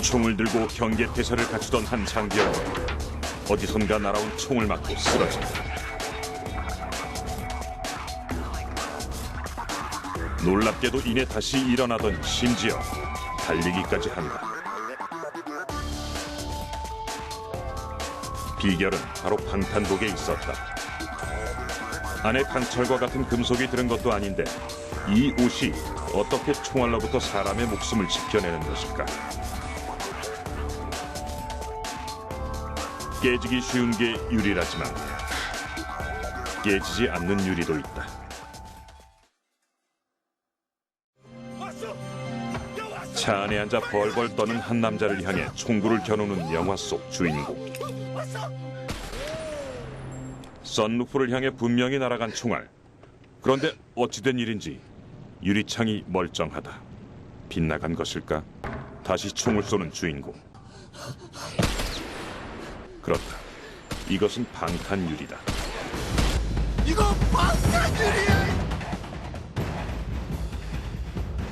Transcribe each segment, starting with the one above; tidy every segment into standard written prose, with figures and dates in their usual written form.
총을 들고 경계태세를 갖추던 한 장병은 어디선가 날아온 총을 맞고 쓰러진다. 놀랍게도 이내 다시 일어나던 심지어 달리기까지 한다. 비결은 바로 방탄복에 있었다. 안에 강철과 같은 금속이 들은 것도 아닌데 이 옷이 어떻게 총알로부터 사람의 목숨을 지켜내는 것일까? 깨지기 쉬운 게 유리라지만 깨지지 않는 유리도 있다. 차 안에 앉아 벌벌 떠는 한 남자를 향해 총구를 겨누는 영화 속 주인공. 선루프를 향해 분명히 날아간 총알. 그런데 어찌된 일인지 유리창이 멀쩡하다. 빗나간 것일까? 다시 총을 쏘는 주인공. 그렇다. 이것은 방탄유리다. 이거 방탄유리야!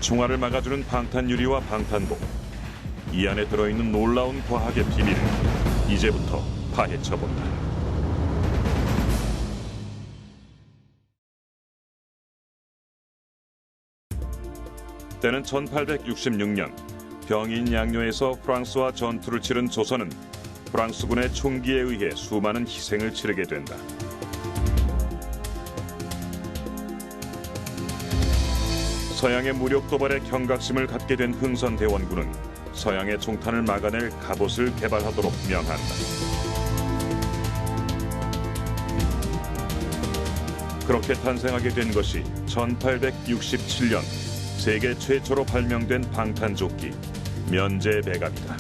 총알을 막아주는 방탄유리와 방탄복. 이 안에 들어있는 놀라운 과학의 비밀을 이제부터 파헤쳐본다. 때는 1866년 병인 양요에서 프랑스와 전투를 치른 조선은 프랑스군의 총기에 의해 수많은 희생을 치르게 된다. 서양의 무력 도발에 경각심을 갖게 된 흥선대원군은 서양의 총탄을 막아낼 갑옷을 개발하도록 명한다. 그렇게 탄생하게 된 것이 1867년 세계 최초로 발명된 방탄조끼 면제배갑이다.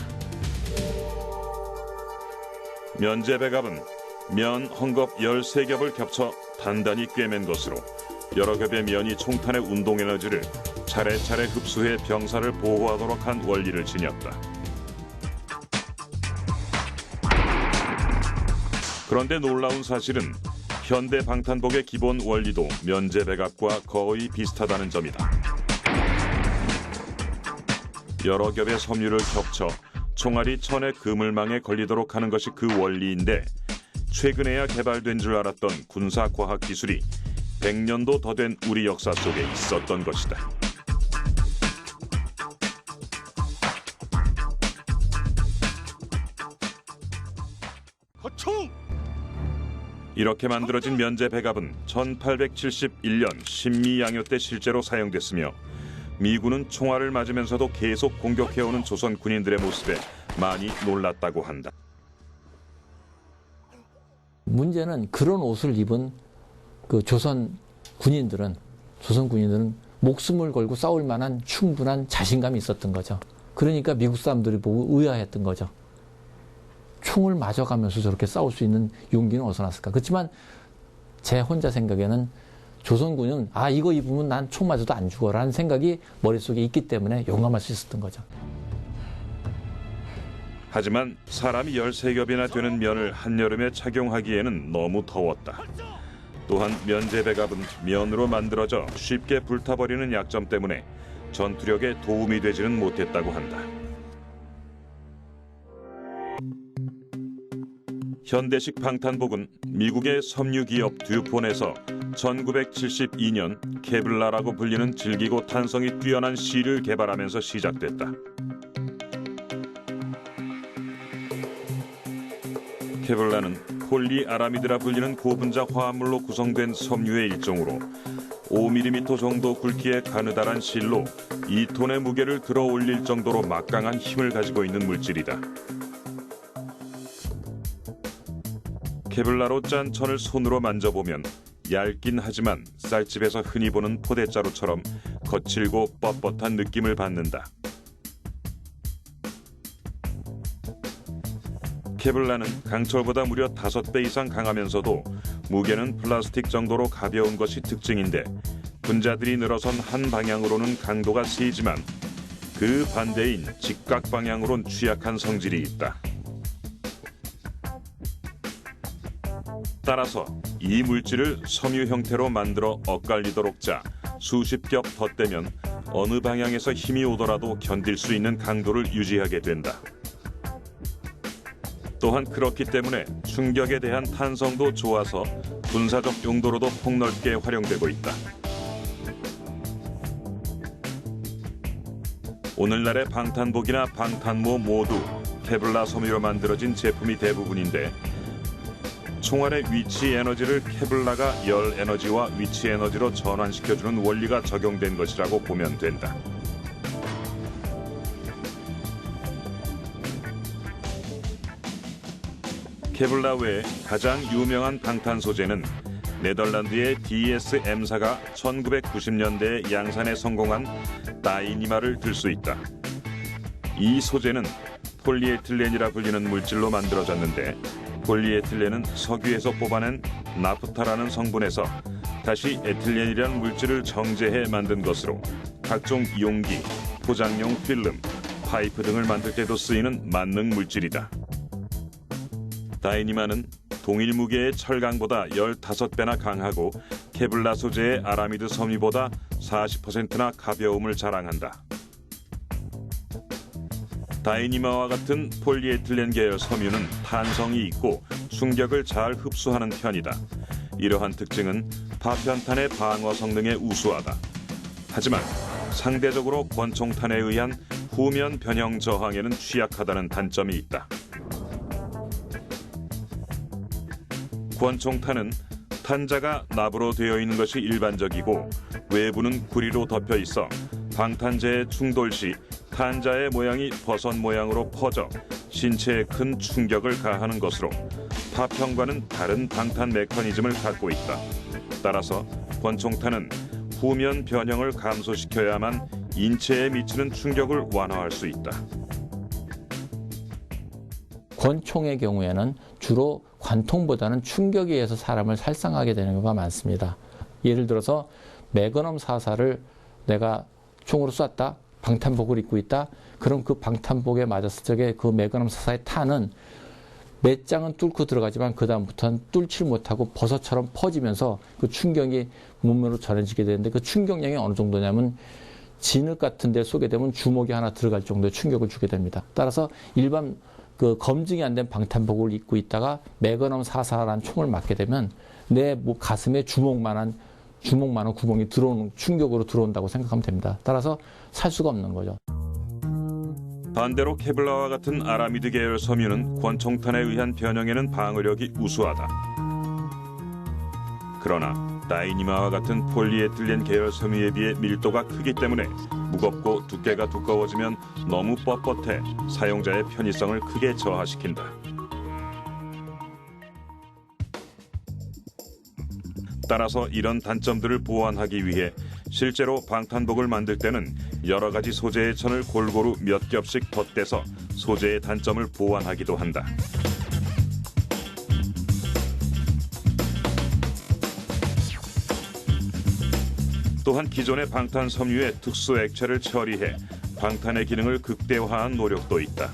면제배갑은 면 한 겹 13겹을 겹쳐 단단히 꿰맨 것으로 여러 겹의 면이 총탄의 운동 에너지를 차례차례 흡수해 병사를 보호하도록 한 원리를 지녔다. 그런데 놀라운 사실은 현대 방탄복의 기본 원리도 면제배갑과 거의 비슷하다는 점이다. 여러 겹의 섬유를 겹쳐 총알이 천의 그물망에 걸리도록 하는 것이 그 원리인데 최근에야 개발된 줄 알았던 군사과학 기술이 100년도 더 된 우리 역사 속에 있었던 것이다. 거총! 이렇게 만들어진 면제배갑은 1871년 신미양요 때 실제로 사용됐으며 미군은 총알을 맞으면서도 계속 공격해오는 조선 군인들의 모습에 많이 놀랐다고 한다. 문제는 그런 옷을 입은 그 조선 군인들은 목숨을 걸고 싸울 만한 충분한 자신감이 있었던 거죠. 그러니까 미국 사람들이 보고 의아했던 거죠. 총을 맞아가면서 저렇게 싸울 수 있는 용기는 어디서 났을까? 그렇지만 제 혼자 생각에는 조선군은 이거 입으면 난 총 맞아도 안 죽어라는 생각이 머릿속에 있기 때문에 용감할 수 있었던 거죠. 하지만 사람이 13겹이나 되는 면을 한여름에 착용하기에는 너무 더웠다. 또한 면제배갑은 면으로 만들어져 쉽게 불타버리는 약점 때문에 전투력에 도움이 되지는 못했다고 한다. 현대식 방탄복은 미국의 섬유기업 듀폰에서 1972년 케블라라고 불리는 질기고 탄성이 뛰어난 실을 개발하면서 시작됐다. 케블라는 폴리아라미드라 불리는 고분자 화합물로 구성된 섬유의 일종으로 5mm 정도 굵기의 가느다란 실로 2톤의 무게를 들어 올릴 정도로 막강한 힘을 가지고 있는 물질이다. 케블라로 짠 천을 손으로 만져보면 얇긴 하지만 쌀집에서 흔히 보는 포대자루처럼 거칠고 뻣뻣한 느낌을 받는다. 케블라는 강철보다 무려 5배 이상 강하면서도 무게는 플라스틱 정도로 가벼운 것이 특징인데 분자들이 늘어선 한 방향으로는 강도가 세지만 그 반대인 직각 방향으론 취약한 성질이 있다. 따라서 이 물질을 섬유 형태로 만들어 엇갈리도록 짜 수십 겹 덧대면 어느 방향에서 힘이 오더라도 견딜 수 있는 강도를 유지하게 된다. 또한 그렇기 때문에 충격에 대한 탄성도 좋아서 군사적 용도로도 폭넓게 활용되고 있다. 오늘날의 방탄복이나 방탄모 모두 케블라 섬유로 만들어진 제품이 대부분인데 총알의 위치 에너지를 케블라가 열 에너지와 위치 에너지로 전환시켜주는 원리가 적용된 것이라고 보면 된다. 케블라 외에 가장 유명한 방탄 소재는 네덜란드의 DSM사가 1990년대에 양산에 성공한 다이니마를 들 수 있다. 이 소재는 폴리에틸렌이라 불리는 물질로 만들어졌는데 폴리에틸렌은 석유에서 뽑아낸 나프타라는 성분에서 다시 에틸렌이라는 물질을 정제해 만든 것으로 각종 용기, 포장용 필름, 파이프 등을 만들 때도 쓰이는 만능 물질이다. 다이니마는 동일 무게의 철강보다 15배나 강하고 케블라 소재의 아라미드 섬유보다 40%나 가벼움을 자랑한다. 다이니마와 같은 폴리에틸렌 계열 섬유는 탄성이 있고 충격을 잘 흡수하는 편이다. 이러한 특징은 파편탄의 방어 성능에 우수하다. 하지만 상대적으로 권총탄에 의한 후면 변형 저항에는 취약하다는 단점이 있다. 권총탄은 탄자가 납으로 되어 있는 것이 일반적이고 외부는 구리로 덮여 있어 방탄재의 충돌 시 탄자의 모양이 버섯 모양으로 퍼져 신체에 큰 충격을 가하는 것으로 파편과는 다른 방탄 메커니즘을 갖고 있다. 따라서 권총탄은 후면 변형을 감소시켜야만 인체에 미치는 충격을 완화할 수 있다. 권총의 경우에는 주로 관통보다는 충격에 의해서 사람을 살상하게 되는 경우가 많습니다. 예를 들어서 매거넘 44를 내가 총으로 쐈다. 방탄복을 입고 있다. 그럼 그 방탄복에 맞았을 적에 그 매거넘 44의 탄은 몇 장은 뚫고 들어가지만 그 다음부터는 뚫지 못하고 버섯처럼 퍼지면서 그 충격이 몸으로 전해지게 되는데 그 충격량이 어느 정도냐면 진흙 같은 데 쏘게 되면 주먹이 하나 들어갈 정도의 충격을 주게 됩니다. 따라서 일반 그 검증이 안 된 방탄복을 입고 있다가 매거넘 44라는 총을 맞게 되면 내 가슴에 주먹만한 구멍이 충격으로 들어온다고 생각하면 됩니다. 따라서 살 수가 없는 거죠. 반대로 케블라와 같은 아라미드 계열 섬유는 권총탄에 의한 변형에는 방어력이 우수하다. 그러나 다이니마와 같은 폴리에틸렌 계열 섬유에 비해 밀도가 크기 때문에 무겁고 두께가 두꺼워지면 너무 뻣뻣해 사용자의 편의성을 크게 저하시킨다. 따라서 이런 단점들을 보완하기 위해 실제로 방탄복을 만들 때는 여러 가지 소재의 천을 골고루 몇 겹씩 덧대서 소재의 단점을 보완하기도 한다. 또한 기존의 방탄 섬유에 특수 액체를 처리해 방탄의 기능을 극대화한 노력도 있다.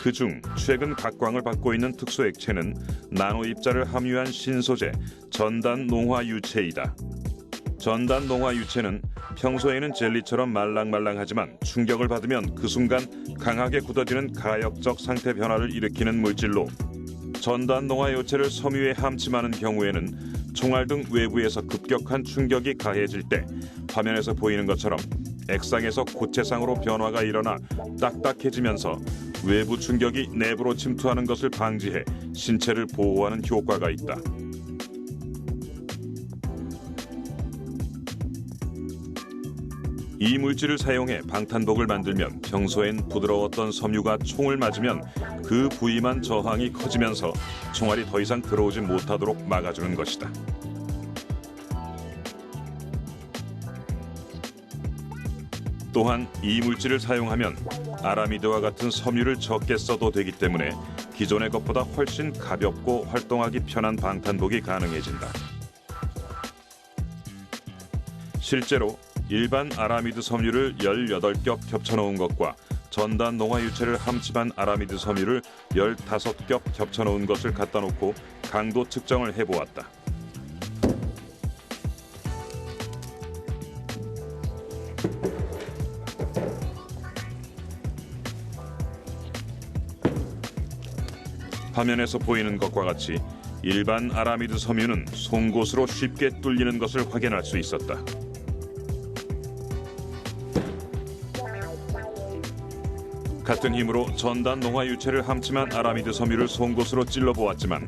그중 최근 각광을 받고 있는 특수 액체는 나노 입자를 함유한 신소재 전단 농화 유체이다. 전단 농화 유체는 평소에는 젤리처럼 말랑말랑하지만 충격을 받으면 그 순간 강하게 굳어지는 가역적 상태 변화를 일으키는 물질로 전단 농화 유체를 섬유에 함침하는 경우에는 총알 등 외부에서 급격한 충격이 가해질 때 화면에서 보이는 것처럼 액상에서 고체상으로 변화가 일어나 딱딱해지면서 외부 충격이 내부로 침투하는 것을 방지해 신체를 보호하는 효과가 있다. 이 물질을 사용해 방탄복을 만들면 평소엔 부드러웠던 섬유가 총을 맞으면 그 부위만 저항이 커지면서 총알이 더 이상 들어오지 못하도록 막아주는 것이다. 또한 이 물질을 사용하면 아라미드와 같은 섬유를 적게 써도 되기 때문에 기존의 것보다 훨씬 가볍고 활동하기 편한 방탄복이 가능해진다. 실제로 일반 아라미드 섬유를 18겹 겹쳐놓은 것과 전단 농화 유체를 함침한 아라미드 섬유를 15겹 겹쳐놓은 것을 갖다 놓고 강도 측정을 해보았다. 화면에서 보이는 것과 같이 일반 아라미드 섬유는 송곳으로 쉽게 뚫리는 것을 확인할 수 있었다. 같은 힘으로 전단 농화 유체를 함침한 아라미드 섬유를 송곳으로 찔러보았지만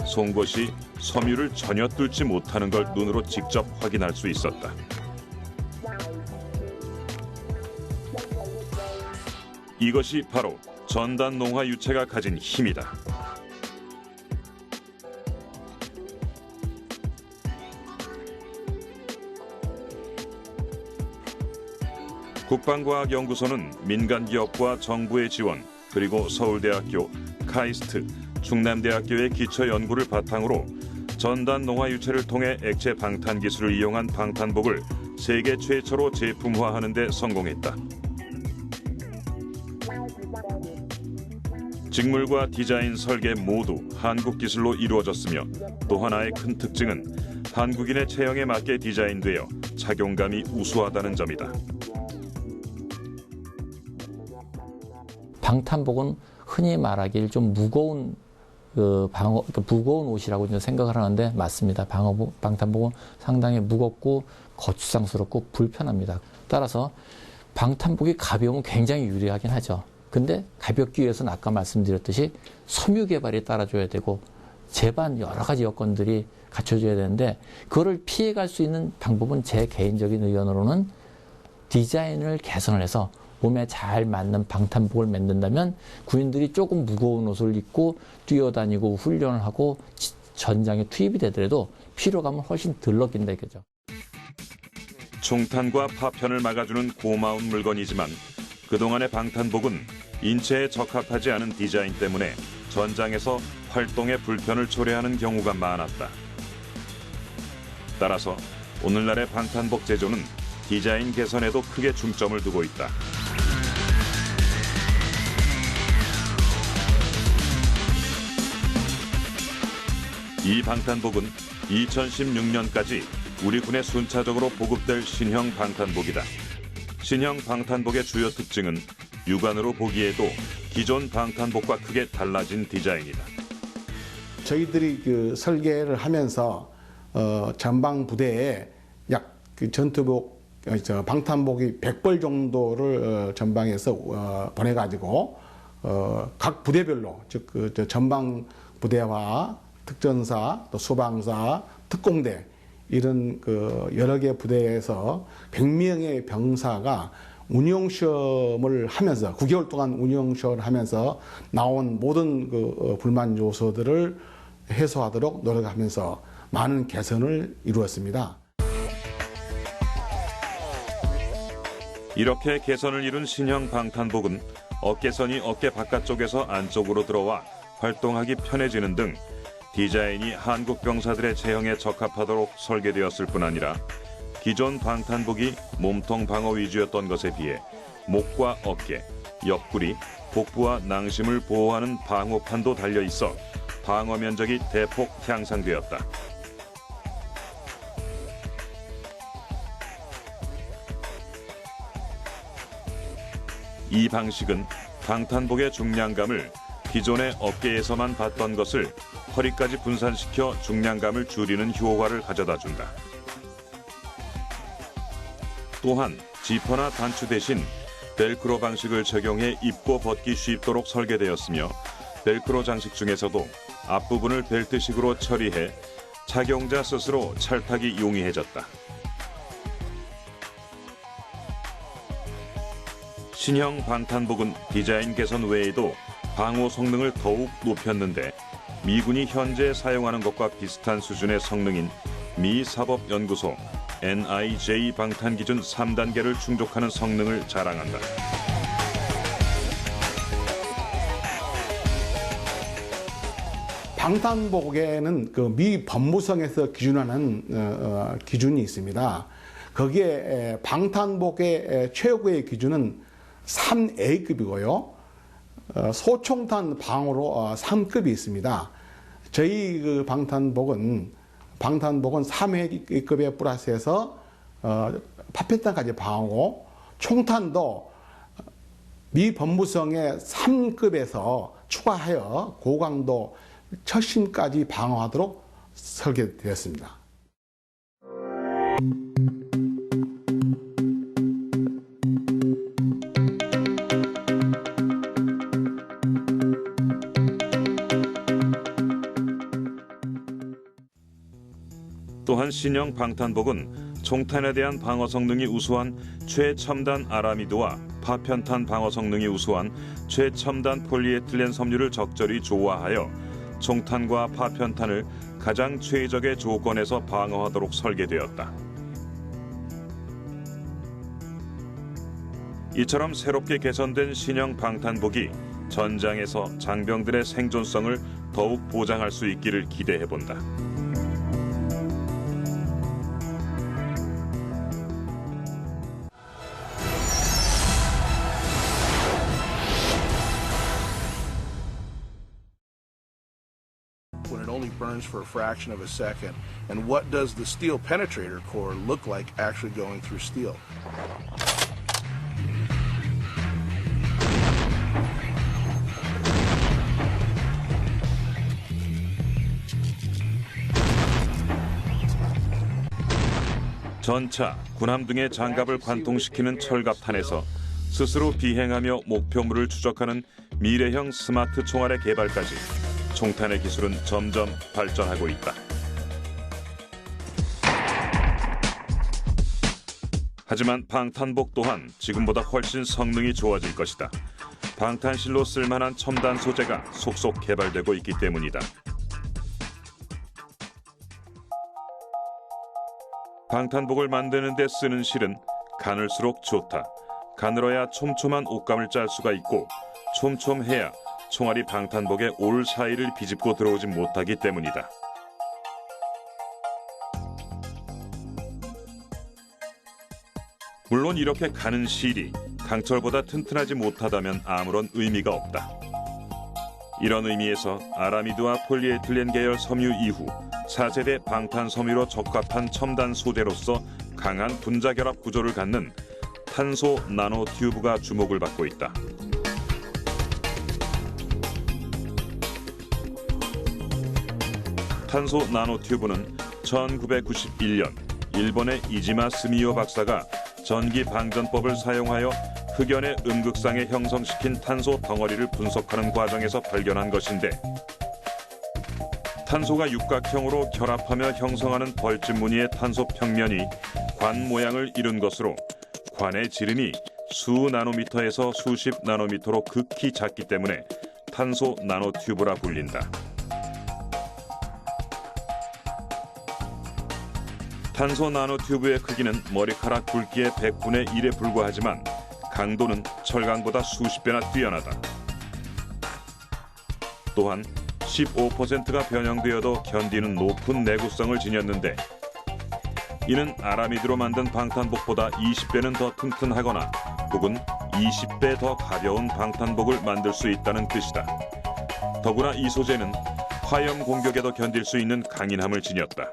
송곳이 섬유를 전혀 뚫지 못하는 걸 눈으로 직접 확인할 수 있었다. 이것이 바로 전단 농화 유체가 가진 힘이다. 국방과학연구소는 민간기업과 정부의 지원, 그리고 서울대학교, 카이스트, 충남대학교의 기초연구를 바탕으로 전단 농화 유체를 통해 액체 방탄 기술을 이용한 방탄복을 세계 최초로 제품화하는 데 성공했다. 직물과 디자인 설계 모두 한국 기술로 이루어졌으며 또 하나의 큰 특징은 한국인의 체형에 맞게 디자인되어 착용감이 우수하다는 점이다. 방탄복은 흔히 말하길 좀 무거운 무거운 옷이라고 생각을 하는데 맞습니다. 방탄복은 상당히 무겁고 거추장스럽고 불편합니다. 따라서 방탄복이 가벼우면 굉장히 유리하긴 하죠. 근데 가볍기 위해서는 아까 말씀드렸듯이 섬유 개발이 따라줘야 되고 제반 여러 가지 여건들이 갖춰져야 되는데 그거를 피해갈 수 있는 방법은 제 개인적인 의견으로는 디자인을 개선을 해서 몸에 잘 맞는 방탄복을 만든다면 군인들이 조금 무거운 옷을 입고 뛰어다니고 훈련을 하고 전장에 투입이 되더라도 피로감은 훨씬 덜 느낀다 이거죠. 총탄과 파편을 막아주는 고마운 물건이지만 그동안의 방탄복은 인체에 적합하지 않은 디자인 때문에 전장에서 활동에 불편을 초래하는 경우가 많았다. 따라서 오늘날의 방탄복 제조는 디자인 개선에도 크게 중점을 두고 있다. 이 방탄복은 2016년까지 우리 군에 순차적으로 보급될 신형 방탄복이다. 신형 방탄복의 주요 특징은 육안으로 보기에도 기존 방탄복과 크게 달라진 디자인이다. 저희들이 설계를 하면서 전방 부대에 약 전투복, 방탄복이 100벌 정도를 전방에서 보내가지고 각 부대별로 즉 전방 부대와 특전사, 또 수방사, 특공대 이런 여러 개 부대에서 100명의 병사가 운영 시험을 하면서 9개월 동안 운영 시험을 하면서 나온 모든 불만 요소들을 해소하도록 노력하면서 많은 개선을 이루었습니다. 이렇게 개선을 이룬 신형 방탄복은 어깨선이 어깨 바깥쪽에서 안쪽으로 들어와 활동하기 편해지는 등 디자인이 한국 병사들의 체형에 적합하도록 설계되었을 뿐 아니라 기존 방탄복이 몸통 방어 위주였던 것에 비해 목과 어깨, 옆구리, 복부와 낭심을 보호하는 방호판도 달려 있어 방어 면적이 대폭 향상되었다. 이 방식은 방탄복의 중량감을 기존의 어깨에서만 받던 것을 허리까지 분산시켜 중량감을 줄이는 효과를 가져다 준다. 또한 지퍼나 단추 대신 벨크로 방식을 적용해 입고 벗기 쉽도록 설계되었으며 벨크로 장식 중에서도 앞부분을 벨트식으로 처리해 착용자 스스로 찰탁이 용이해졌다. 신형 방탄복은 디자인 개선 외에도 방호 성능을 더욱 높였는데 미군이 현재 사용하는 것과 비슷한 수준의 성능인 미 사법연구소 NIJ 방탄 기준 3단계를 충족하는 성능을 자랑한다. 방탄복에는 미 법무성에서 기준하는 기준이 있습니다. 거기에 방탄복의 최고의 기준은 3A급이고요. 소총탄 방어로 3급이 있습니다. 저희 방탄복은 3A급에 플러스해서 파편탄까지 방어고 총탄도 미 법무성의 3급에서 추가하여 고강도 철심까지 방어하도록 설계되었습니다. 또한 신형 방탄복은 총탄에 대한 방어 성능이 우수한 최첨단 아라미드와 파편탄 방어 성능이 우수한 최첨단 폴리에틸렌 섬유를 적절히 조화하여 총탄과 파편탄을 가장 최적의 조건에서 방어하도록 설계되었다. 이처럼 새롭게 개선된 신형 방탄복이 전장에서 장병들의 생존성을 더욱 보장할 수 있기를 기대해본다. When it only burns for a fraction of a second, and what does the steel penetrator core look like actually going through steel? 전차, 군함 등의 장갑을 관통시키는 철갑탄에서 스스로 비행하며 목표물을 추적하는 미래형 스마트 총알의 개발까지 총탄의 기술은 점점 발전하고 있다. 하지만 방탄복 또한 지금보다 훨씬 성능이 좋아질 것이다. 방탄실로 쓸만한 첨단 소재가 속속 개발되고 있기 때문이다. 방탄복을 만드는 데 쓰는 실은 가늘수록 좋다. 가늘어야 촘촘한 옷감을 짤 수가 있고 촘촘해야 총알이 방탄복의 올 사이를 비집고 들어오지 못하기 때문이다. 물론 이렇게 가는 실이 강철보다 튼튼하지 못하다면 아무런 의미가 없다. 이런 의미에서 아라미드와 폴리에틸렌 계열 섬유 이후 4세대 방탄 섬유로 적합한 첨단 소재로서 강한 분자 결합 구조를 갖는 탄소 나노 튜브가 주목을 받고 있다. 탄소 나노 튜브는 1991년 일본의 이지마 스미오 박사가 전기 방전법을 사용하여 흑연의 음극상에 형성시킨 탄소 덩어리를 분석하는 과정에서 발견한 것인데, 탄소가 육각형으로 결합하며 형성하는 벌집 무늬의 탄소 평면이 관 모양을 이룬 것으로 관의 지름이 수 나노미터에서 수십 나노미터로 극히 작기 때문에 탄소 나노 튜브라 불린다. 탄소 나노 튜브의 크기는 머리카락 굵기의 100분의 1에 불과하지만 강도는 철강보다 수십 배나 뛰어나다. 또한 15%가 변형되어도 견디는 높은 내구성을 지녔는데, 이는 아라미드로 만든 방탄복보다 20배는 더 튼튼하거나 혹은 20배 더 가벼운 방탄복을 만들 수 있다는 뜻이다. 더구나 이 소재는 화염 공격에도 견딜 수 있는 강인함을 지녔다.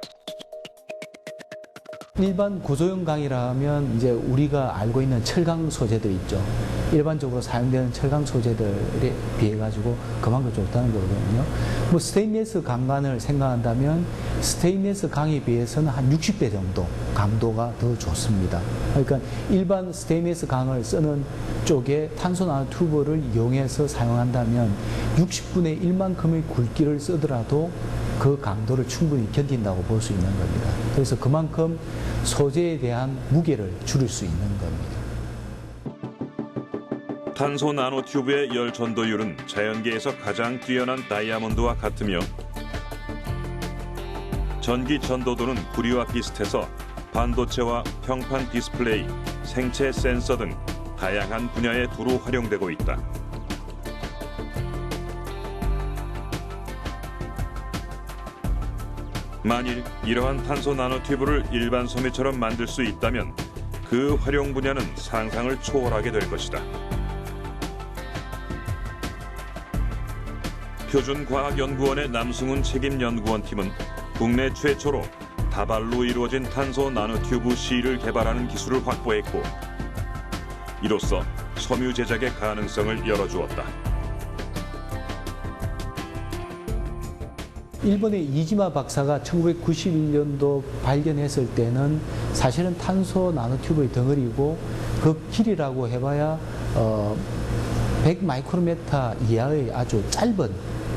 일반 구조형 강이라면 이제 우리가 알고 있는 철강 소재들 있죠. 일반적으로 사용되는 철강 소재들에 비해 가지고 그만큼 좋다는 거거든요. 뭐 스테인리스 강관을 생각한다면 스테인리스 강에 비해서는 한 60배 정도 강도가 더 좋습니다. 그러니까 일반 스테인리스 강을 쓰는 쪽에 탄소 나노 튜브를 이용해서 사용한다면 60분의 1만큼의 굵기를 쓰더라도 그 강도를 충분히 견딘다고 볼 수 있는 겁니다. 그래서 그만큼 소재에 대한 무게를 줄일 수 있는 겁니다. 탄소 나노 튜브의 열 전도율은 자연계에서 가장 뛰어난 다이아몬드와 같으며, 전기 전도도는 구리와 비슷해서 반도체와 평판 디스플레이, 생체 센서 등 다양한 분야에 두루 활용되고 있다. 만일 이러한 탄소 나노 튜브를 일반 섬유처럼 만들 수 있다면 그 활용 분야는 상상을 초월하게 될 것이다. 표준과학연구원의 남승훈 책임연구원팀은 국내 최초로 다발로 이루어진 탄소 나노 튜브 실을 개발하는 기술을 확보했고, 이로써 섬유 제작의 가능성을 열어주었다. 일본의 이지마 박사가 1991년도 발견했을 때는 사실은 탄소 나노튜브의 덩어리고 그 길이라고 해봐야 100 마이크로메타 이하의 아주 짧은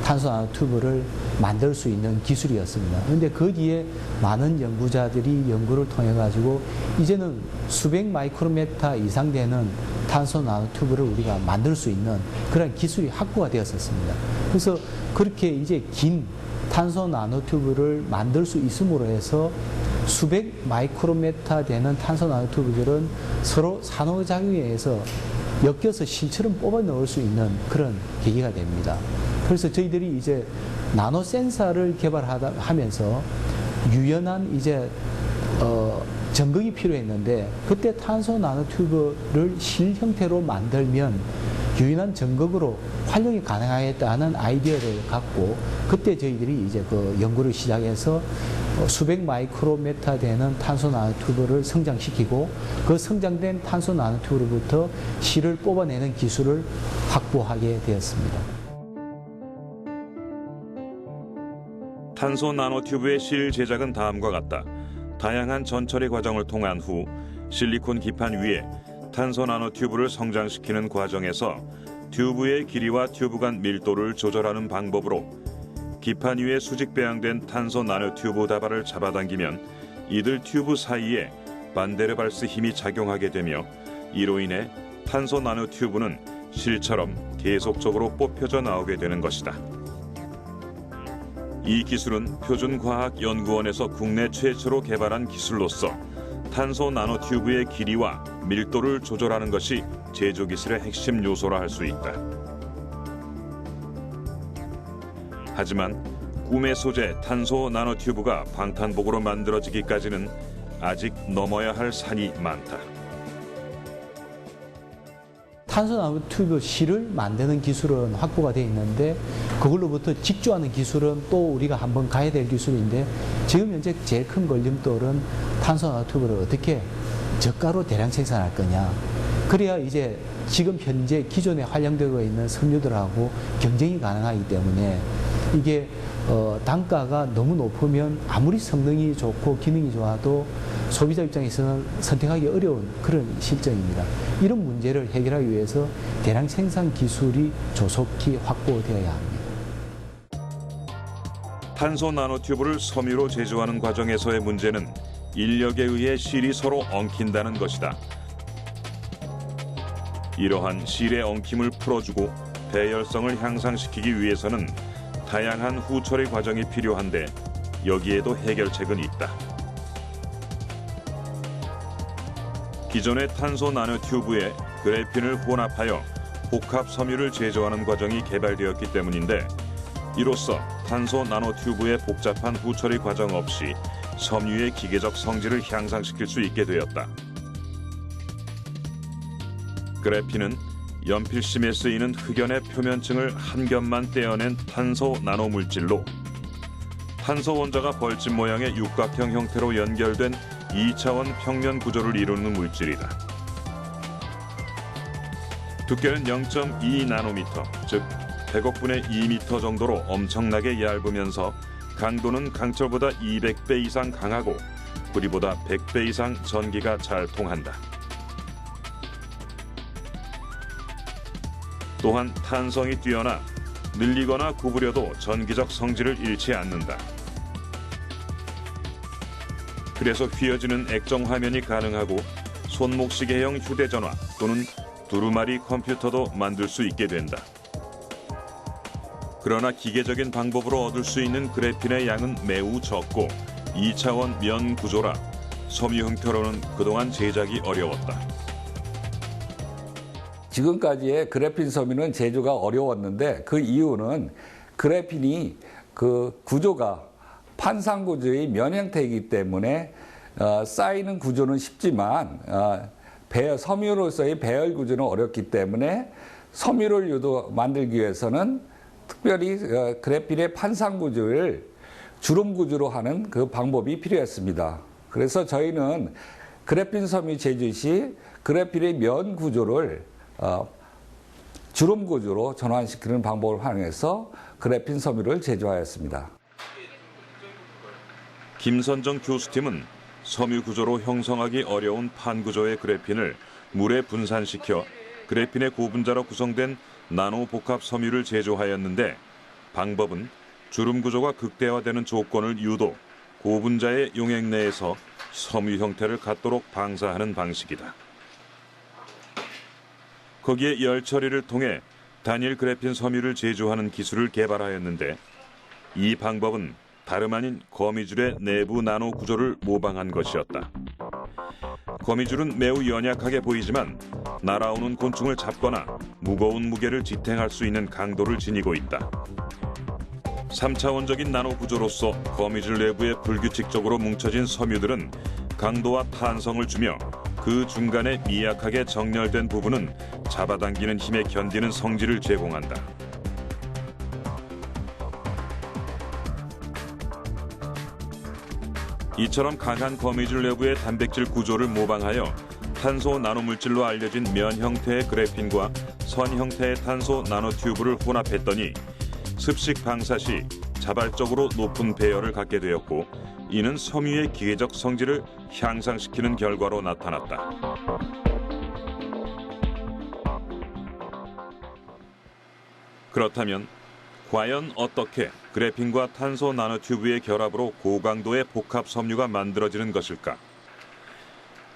탄소 나노튜브를 만들 수 있는 기술이었습니다. 그런데 거기에 많은 연구자들이 연구를 통해 가지고 이제는 수백 마이크로메타 이상 되는 탄소 나노튜브를 우리가 만들 수 있는 그런 기술이 확보가 되었었습니다. 그래서 그렇게 이제 긴 탄소 나노튜브를 만들 수 있음으로 해서 수백 마이크로메타 되는 탄소 나노튜브들은 서로 상호작용에 의해서 엮여서 실처럼 뽑아 넣을 수 있는 그런 계기가 됩니다. 그래서 저희들이 이제 나노 센서를 개발하면서 유연한 이제 전극이 필요했는데 그때 탄소 나노튜브를 실 형태로 만들면 유연한 전극으로 활용이 가능하겠다는 아이디어를 갖고 그때 저희들이 이제 그 연구를 시작해서 수백 마이크로메타 되는 탄소 나노튜브를 성장시키고 그 성장된 탄소 나노튜브로부터 실을 뽑아내는 기술을 확보하게 되었습니다. 탄소 나노튜브의 실 제작은 다음과 같다. 다양한 전처리 과정을 통한 후 실리콘 기판 위에 탄소 나노튜브를 성장시키는 과정에서 튜브의 길이와 튜브 간 밀도를 조절하는 방법으로 기판 위에 수직 배양된 탄소 나노튜브 다발을 잡아당기면 이들 튜브 사이에 반데르발스 힘이 작용하게 되며 이로 인해 탄소 나노튜브는 실처럼 계속적으로 뽑혀져 나오게 되는 것이다. 이 기술은 표준과학연구원에서 국내 최초로 개발한 기술로서 탄소 나노튜브의 길이와 밀도를 조절하는 것이 제조 기술의 핵심 요소라 할 수 있다. 하지만 꿈의 소재 탄소 나노튜브가 방탄복으로 만들어지기까지는 아직 넘어야 할 산이 많다. 탄소 나노튜브 실을 만드는 기술은 확보가 되어 있는데 그걸로부터 직조하는 기술은 또 우리가 한번 가야 될 기술인데 지금 현재 제일 큰 걸림돌은 탄소 나노튜브를 어떻게 저가로 대량 생산할 거냐. 그래야 이제 지금 현재 기존에 활용되고 있는 섬유들하고 경쟁이 가능하기 때문에 이게 단가가 너무 높으면 아무리 성능이 좋고 기능이 좋아도 소비자 입장에서는 선택하기 어려운 그런 실정입니다. 이런 문제를 해결하기 위해서 대량 생산 기술이 조속히 확보되어야 합니다. 탄소 나노튜브를 섬유로 제조하는 과정에서의 문제는 인력에 의해 실이 서로 엉킨다는 것이다. 이러한 실의 엉킴을 풀어주고 배열성을 향상시키기 위해서는 다양한 후처리 과정이 필요한데 여기에도 해결책은 있다. 기존의 탄소 나노튜브에 그래핀을 혼합하여 복합 섬유를 제조하는 과정이 개발되었기 때문인데 이로써 탄소 나노튜브의 복잡한 후처리 과정 없이 섬유의 기계적 성질을 향상시킬 수 있게 되었다. 그래핀은 연필심에 쓰이는 흑연의 표면층을 한 겹만 떼어낸 탄소 나노물질로 탄소 원자가 벌집 모양의 육각형 형태로 연결된 2차원 평면 구조를 이루는 물질이다. 두께는 0.2 나노미터, 즉 100억분의 2미터 정도로 엄청나게 얇으면서 강도는 강철보다 200배 이상 강하고 구리보다 100배 이상 전기가 잘 통한다. 또한 탄성이 뛰어나 늘리거나 구부려도 전기적 성질을 잃지 않는다. 그래서 휘어지는 액정 화면이 가능하고 손목시계형 휴대전화 또는 두루마리 컴퓨터도 만들 수 있게 된다. 그러나 기계적인 방법으로 얻을 수 있는 그래핀의 양은 매우 적고 2차원 면 구조라 섬유 형태로는 그동안 제작이 어려웠다. 지금까지의 그래핀 섬유는 제조가 어려웠는데 그 이유는 그래핀이 그 구조가 판상 구조의 면 형태이기 때문에 쌓이는 구조는 쉽지만 섬유로서의 배열 구조는 어렵기 때문에 섬유를 만들기 위해서는 특별히 그래핀의 판상 구조를 주름 구조로 하는 그 방법이 필요했습니다. 그래서 저희는 그래핀 섬유 제조 시 그래핀의 면 구조를 주름 구조로 전환시키는 방법을 활용해서 그래핀 섬유를 제조하였습니다. 김선정 교수팀은 섬유 구조로 형성하기 어려운 판 구조의 그래핀을 물에 분산시켜 그래핀의 고분자로 구성된 나노 복합 섬유를 제조하였는데 방법은 주름 구조가 극대화되는 조건을 유도, 고분자의 용액 내에서 섬유 형태를 갖도록 방사하는 방식이다. 거기에 열 처리를 통해 단일 그래핀 섬유를 제조하는 기술을 개발하였는데 이 방법은 다름 아닌 거미줄의 내부 나노 구조를 모방한 것이었다. 거미줄은 매우 연약하게 보이지만 날아오는 곤충을 잡거나 무거운 무게를 지탱할 수 있는 강도를 지니고 있다. 3차원적인 나노 구조로서 거미줄 내부에 불규칙적으로 뭉쳐진 섬유들은 강도와 탄성을 주며 그 중간에 미약하게 정렬된 부분은 잡아당기는 힘에 견디는 성질을 제공한다. 이처럼 강한 거미줄 내부의 단백질 구조를 모방하여 탄소 나노물질로 알려진 면 형태의 그래핀과 선 형태의 탄소 나노튜브를 혼합했더니 습식 방사 시 자발적으로 높은 배열을 갖게 되었고 이는 섬유의 기계적 성질을 향상시키는 결과로 나타났다. 그렇다면 과연 어떻게 그래핀과 탄소 나노튜브의 결합으로 고강도의 복합 섬유가 만들어지는 것일까?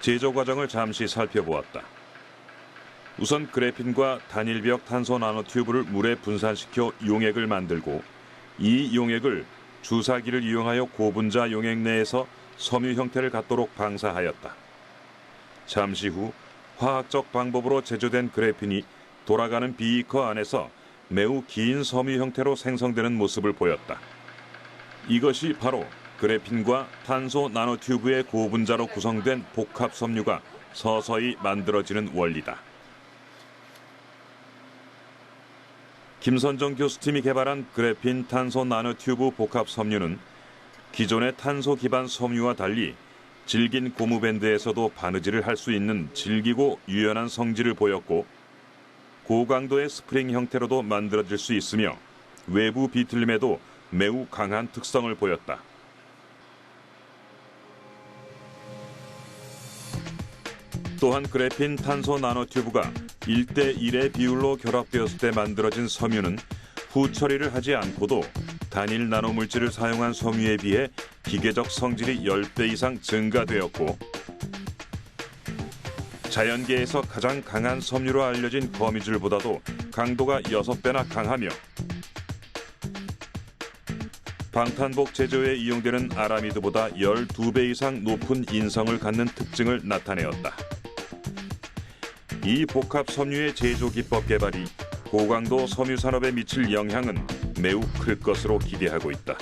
제조 과정을 잠시 살펴보았다. 우선 그래핀과 단일벽 탄소 나노튜브를 물에 분산시켜 용액을 만들고 이 용액을 주사기를 이용하여 고분자 용액 내에서 섬유 형태를 갖도록 방사하였다. 잠시 후 화학적 방법으로 제조된 그래핀이 돌아가는 비이커 안에서 매우 긴 섬유 형태로 생성되는 모습을 보였다. 이것이 바로 그래핀과 탄소 나노튜브의 고분자로 구성된 복합 섬유가 서서히 만들어지는 원리다. 김선정 교수팀이 개발한 그래핀 탄소 나노튜브 복합 섬유는 기존의 탄소 기반 섬유와 달리 질긴 고무밴드에서도 바느질을 할 수 있는 질기고 유연한 성질을 보였고 고강도의 스프링 형태로도 만들어질 수 있으며 외부 비틀림에도 매우 강한 특성을 보였다. 또한 그래핀 탄소 나노튜브가 1대1의 비율로 결합되었을 때 만들어진 섬유는 후처리를 하지 않고도 단일 나노물질을 사용한 섬유에 비해 기계적 성질이 10배 이상 증가되었고 자연계에서 가장 강한 섬유로 알려진 거미줄보다도 강도가 6배나 강하며 방탄복 제조에 이용되는 아라미드보다 12배 이상 높은 인성을 갖는 특징을 나타내었다. 이 복합 섬유의 제조 기법 개발이 고강도 섬유 산업에 미칠 영향은 매우 클 것으로 기대하고 있다.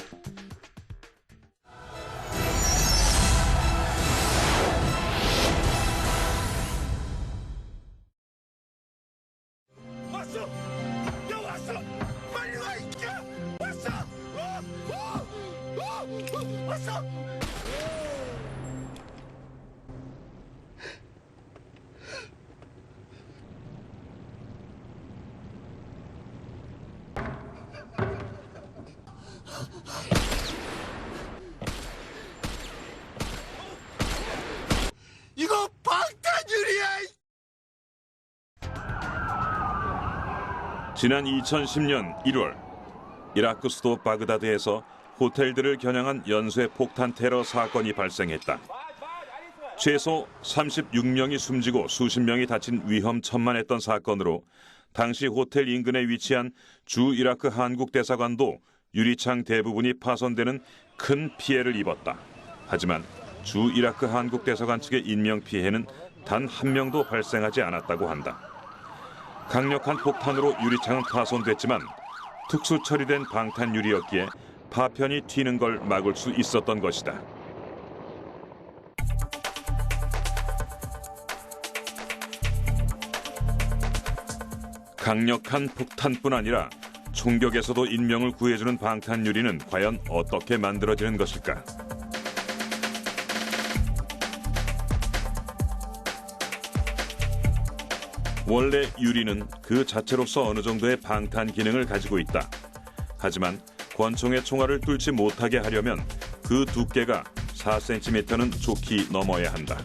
왔어! 야 왔어! 빨리 와 이끼야! 왔어! 왔어! 이거 방탄유리야! 지난 2010년 1월 이라크 수도 바그다드에서 호텔들을 겨냥한 연쇄 폭탄 테러 사건이 발생했다. 최소 36명이 숨지고 수십 명이 다친 위험천만했던 사건으로 당시 호텔 인근에 위치한 주 이라크 한국 대사관도 유리창 대부분이 파손되는 큰 피해를 입었다. 하지만 주 이라크 한국 대사관 측의 인명피해는 단 한 명도 발생하지 않았다고 한다. 강력한 폭탄으로 유리창은 파손됐지만 특수 처리된 방탄 유리였기에 파편이 튀는 걸 막을 수 있었던 것이다. 강력한 폭탄뿐 아니라 총격에서도 인명을 구해주는 방탄 유리는 과연 어떻게 만들어지는 것일까? 원래 유리는 그 자체로서 어느 정도의 방탄 기능을 가지고 있다. 하지만 권총의 총알을 뚫지 못하게 하려면 그 두께가 4cm는 좋게 넘어야 한다.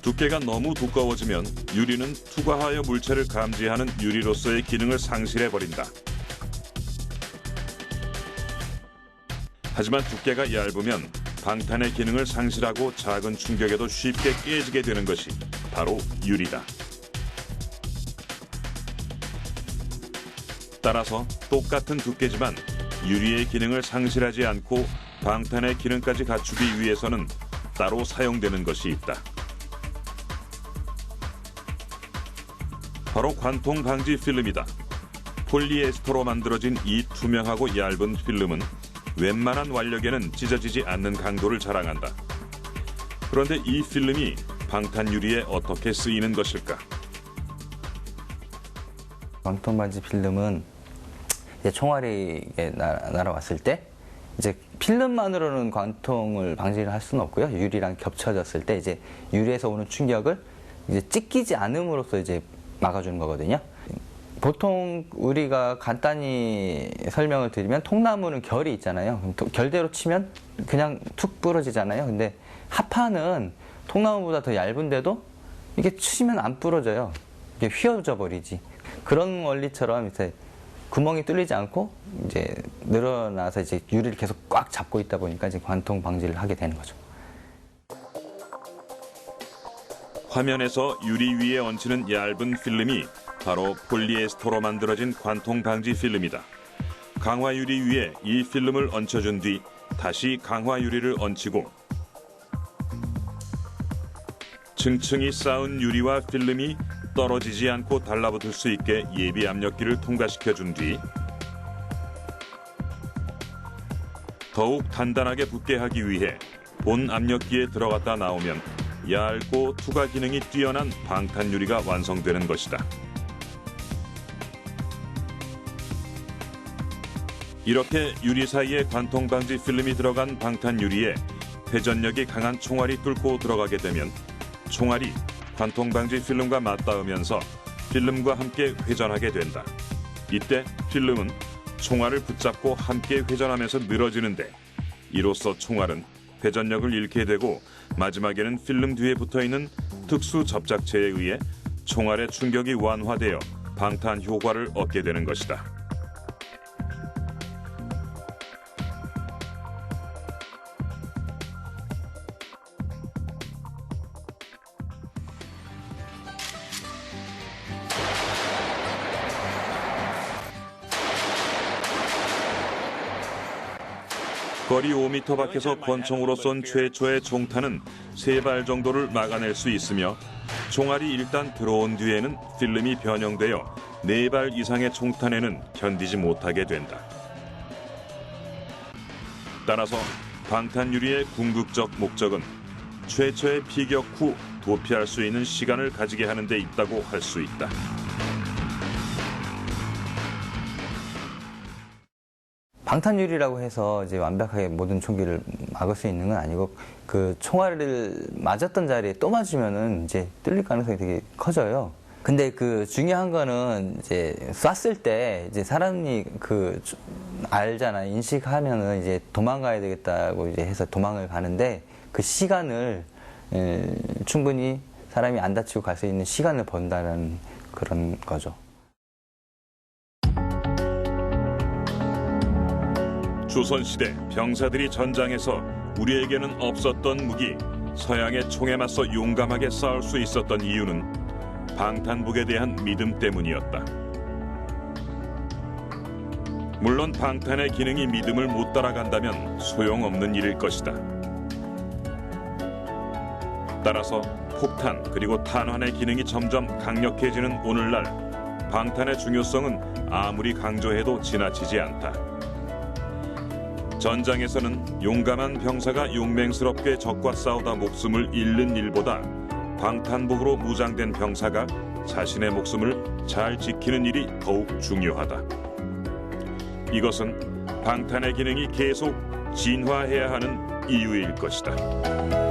두께가 너무 두꺼워지면 유리는 투과하여 물체를 감지하는 유리로서의 기능을 상실해버린다. 하지만 두께가 얇으면 방탄의 기능을 상실하고 작은 충격에도 쉽게 깨지게 되는 것이 바로 유리다. 따라서 똑같은 두께지만 유리의 기능을 상실하지 않고 방탄의 기능까지 갖추기 위해서는 따로 사용되는 것이 있다. 바로 관통 방지 필름이다. 폴리에스터로 만들어진 이 투명하고 얇은 필름은 웬만한 완력에는 찢어지지 않는 강도를 자랑한다. 그런데 이 필름이 방탄 유리에 어떻게 쓰이는 것일까? 관통 방지 필름은 이제 총알이 날아왔을 때 이제 필름만으로는 관통을 방지를 할 수는 없고요. 유리랑 겹쳐졌을 때 이제 유리에서 오는 충격을 이제 찢기지 않음으로써 이제 막아주는 거거든요. 보통 우리가 간단히 설명을 드리면 통나무는 결이 있잖아요. 결대로 치면 그냥 툭 부러지잖아요. 근데 합판은 통나무보다 더 얇은데도 이게 치면 안 부러져요. 이게 휘어져 버리지. 그런 원리처럼 이제 구멍이 뚫리지 않고 이제 늘어나서 이제 유리를 계속 꽉 잡고 있다 보니까 이제 관통 방지를 하게 되는 거죠. 화면에서 유리 위에 얹히는 얇은 필름이 바로 폴리에스터로 만들어진 관통 방지 필름이다. 강화 유리 위에 이 필름을 얹혀준 뒤 다시 강화 유리를 얹히고 층층이 쌓은 유리와 필름이 떨어지지 않고 달라붙을 수 있게 예비 압력기를 통과시켜준 뒤 더욱 단단하게 붙게 하기 위해 본 압력기에 들어갔다 나오면 얇고 투과 기능이 뛰어난 방탄 유리가 완성되는 것이다. 이렇게 유리 사이에 관통 방지 필름이 들어간 방탄 유리에 회전력이 강한 총알이 뚫고 들어가게 되면 총알이 관통 방지 필름과 맞닿으면서 필름과 함께 회전하게 된다. 이때 필름은 총알을 붙잡고 함께 회전하면서 늘어지는데 이로써 총알은 회전력을 잃게 되고 마지막에는 필름 뒤에 붙어있는 특수 접착체에 의해 총알의 충격이 완화되어 방탄 효과를 얻게 되는 것이다. 거리 5m 밖에서 권총으로 쏜 최초의 총탄은 3발 정도를 막아낼 수 있으며 총알이 일단 들어온 뒤에는 필름이 변형되어 4발 이상의 총탄에는 견디지 못하게 된다. 따라서 방탄 유리의 궁극적 목적은 최초의 피격 후 도피할 수 있는 시간을 가지게 하는 데 있다고 할 수 있다. 방탄유리라고 해서 이제 완벽하게 모든 총기를 막을 수 있는 건 아니고 그 총알을 맞았던 자리에 또 맞으면은 이제 뚫릴 가능성이 되게 커져요. 근데 그 중요한 거는 이제 쐈을 때 이제 사람이 그 알잖아. 인식하면은 이제 도망가야 되겠다고 이제 해서 도망을 가는데 그 시간을 충분히 사람이 안 다치고 갈 수 있는 시간을 번다는 그런 거죠. 조선시대 병사들이 전장에서 우리에게는 없었던 무기, 서양의 총에 맞서 용감하게 싸울 수 있었던 이유는 방탄복에 대한 믿음 때문이었다. 물론 방탄의 기능이 믿음을 못 따라간다면 소용없는 일일 것이다. 따라서 폭탄 그리고 탄환의 기능이 점점 강력해지는 오늘날 방탄의 중요성은 아무리 강조해도 지나치지 않다. 전장에서는 용감한 병사가 용맹스럽게 적과 싸우다 목숨을 잃는 일보다 방탄복으로 무장된 병사가 자신의 목숨을 잘 지키는 일이 더욱 중요하다. 이것은 방탄의 기능이 계속 진화해야 하는 이유일 것이다.